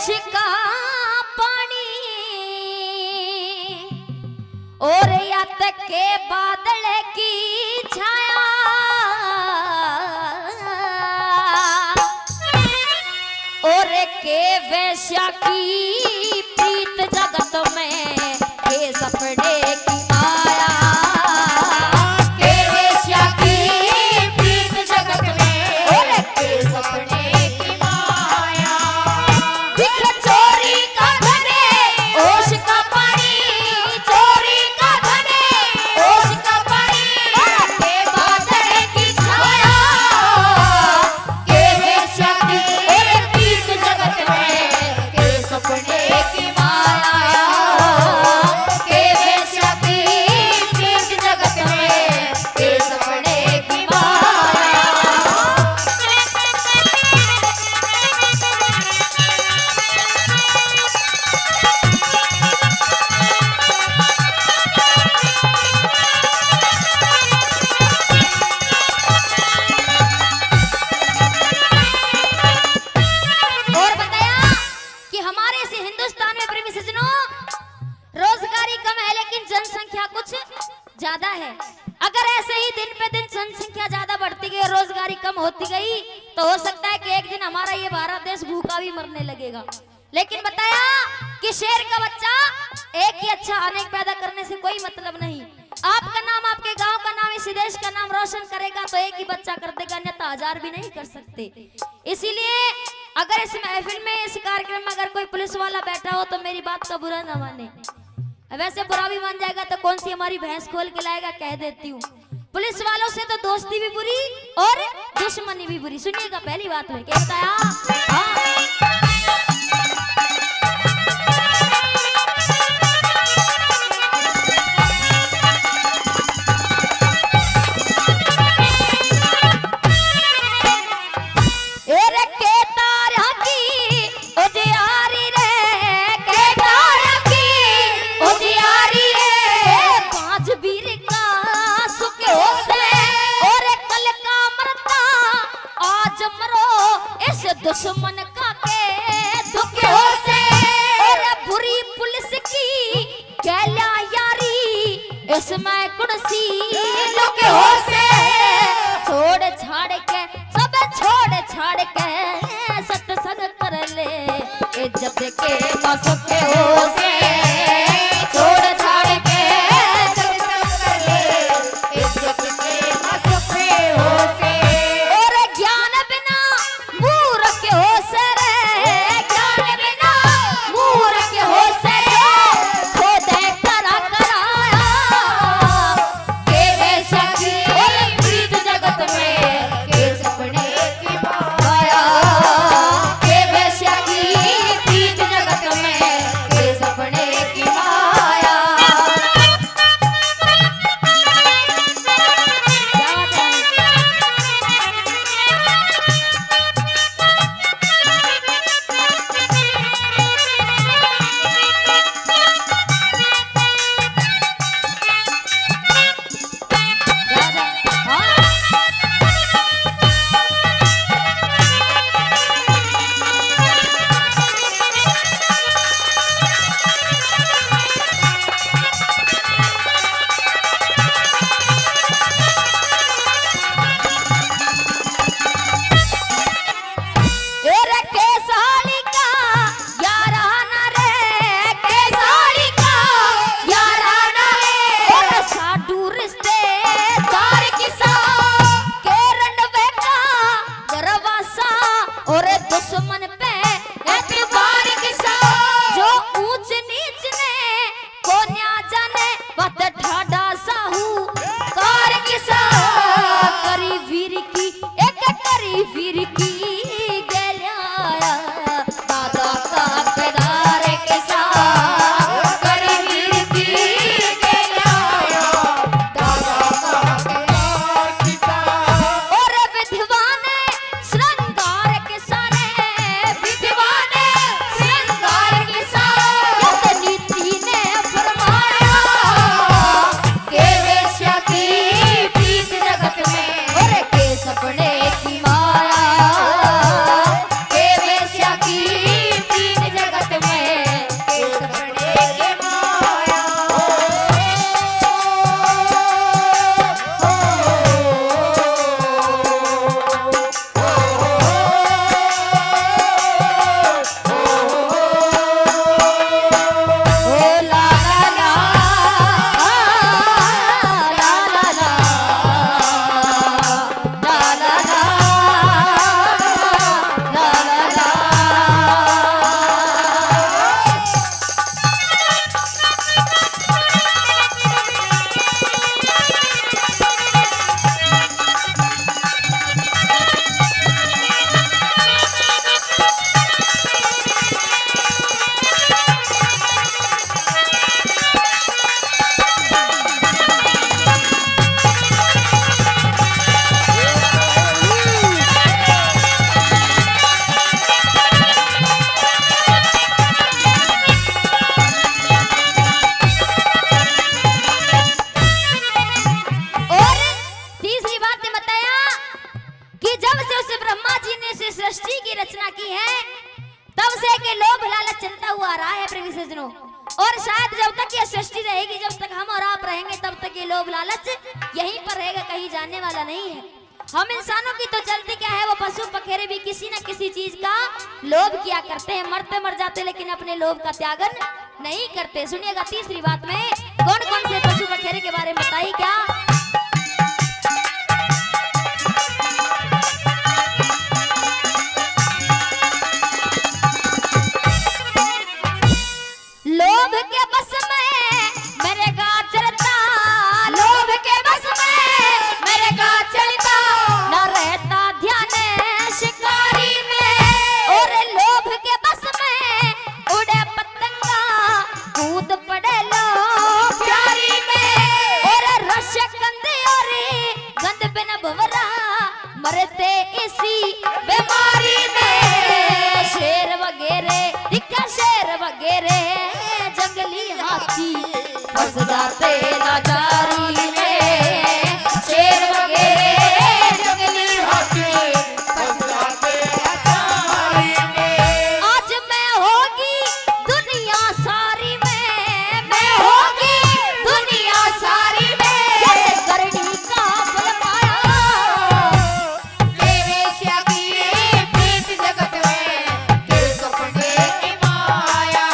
होश का पानी और याद के बादल की छाया और के वैश्या की प्रीत जगत में के सपने की माया के वैश्या की प्रीत जगत में और के सपने की माया दिख चोरी का धने होश का पानी चोरी का धने होश का पानी के बादल की छाया के वैश्या की और प्रीत जगत में के सपने की माया के वैश्या की प्रीत जगत में के सपने की माया। और बताया कि हमारे इस हिंदुस्तान में प्रेमी सज्जनों रोजगारी कम है लेकिन जनसंख्या कुछ ज्यादा है। अगर ऐसे ही दिन पे दिन जनसंख्या ज्यादा बढ़ती गई रोजगारी कम होती गई तो हो सकता है कि एक दिन हमारा ये भारत देश भूखा भी मरने लगेगा। लेकिन बताया कि शेर का बच्चा एक ही अच्छा अनेक पैदा करने से कोई मतलब नहीं। आपका नाम आपके गांव का नाम इस देश का नाम रोशन करेगा तो एक ही बच्चा कर देगा, अन्यथा हजार भी नहीं कर सकते। इसीलिए अगर इस महफिल में इस कार्यक्रम में अगर कोई पुलिस वाला बैठा हो तो मेरी बात का बुरा ना माने। वैसे बुरा भी मान जाएगा तो कौन सी हमारी भैंस खोल के लाएगा, कह देती हूँ। पुलिस वालों से तो दोस्ती भी बुरी और दुश्मनी भी बुरी। सुनिएगा पहली बात में क्या बताया। दुश्मन का के दुखों से और बुरी पुलिस की गैला यारी इसमें कुर्सी लुके से छोड़ छाड़ के सब छोड़ छाड़ के सत्संग कर ले इज्जत के मसके हो से छोड़ छाड़ के सत्संग कर ले इज्जत के मसके हो से और ज्ञान बिना मूर्ख के हो से रे ज्ञान बिना मूर्ख के हो से खुद करा कराया के वैश्या की और प्रीत जगत में के सपने की माया लोभ लालच यहीं पर रहेगा, कहीं जाने वाला नहीं है। हम इंसानों की तो चलती क्या है, वो पशु पखेरे भी किसी न किसी चीज का लोभ किया करते हैं, मरते मर जाते लेकिन अपने लोभ का त्यागन नहीं करते। सुनिएगा तीसरी बात में कौन कौन से पशु पखेरे के बारे में बताइए क्या। लोभ के बस में मेरे का चलता, लोभ के बस में मेरे का चलता, न रहता ध्यान शिकारी में। और लोभ के बस में उड़े पतंगा, कूद पड़े लो प्यारी में। और रस गंध और गंध बिन भवरा, मरते इसी बीमारी में। शेर वगैरह दिखा, शेर वगैरह जंगली हाथी फंस जाते लाचारी में। शेर वगैरह जंगली हाथी फंस जाते लाचारी में। आज मैं होगी दुनिया सारी में, मैं होगी दुनिया सारी में। जैसे करनी का फल पाया, तेरे श्याकी प्रीत जगत में के सपने की माया।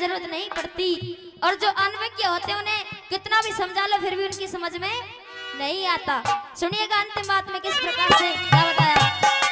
जरूरत नहीं पड़ती, और जो अनभिज्ञ होते हैं उन्हें कितना भी समझा लो फिर भी उनकी समझ में नहीं आता। सुनिएगा अंतिम बात में किस प्रकार से क्या बताया।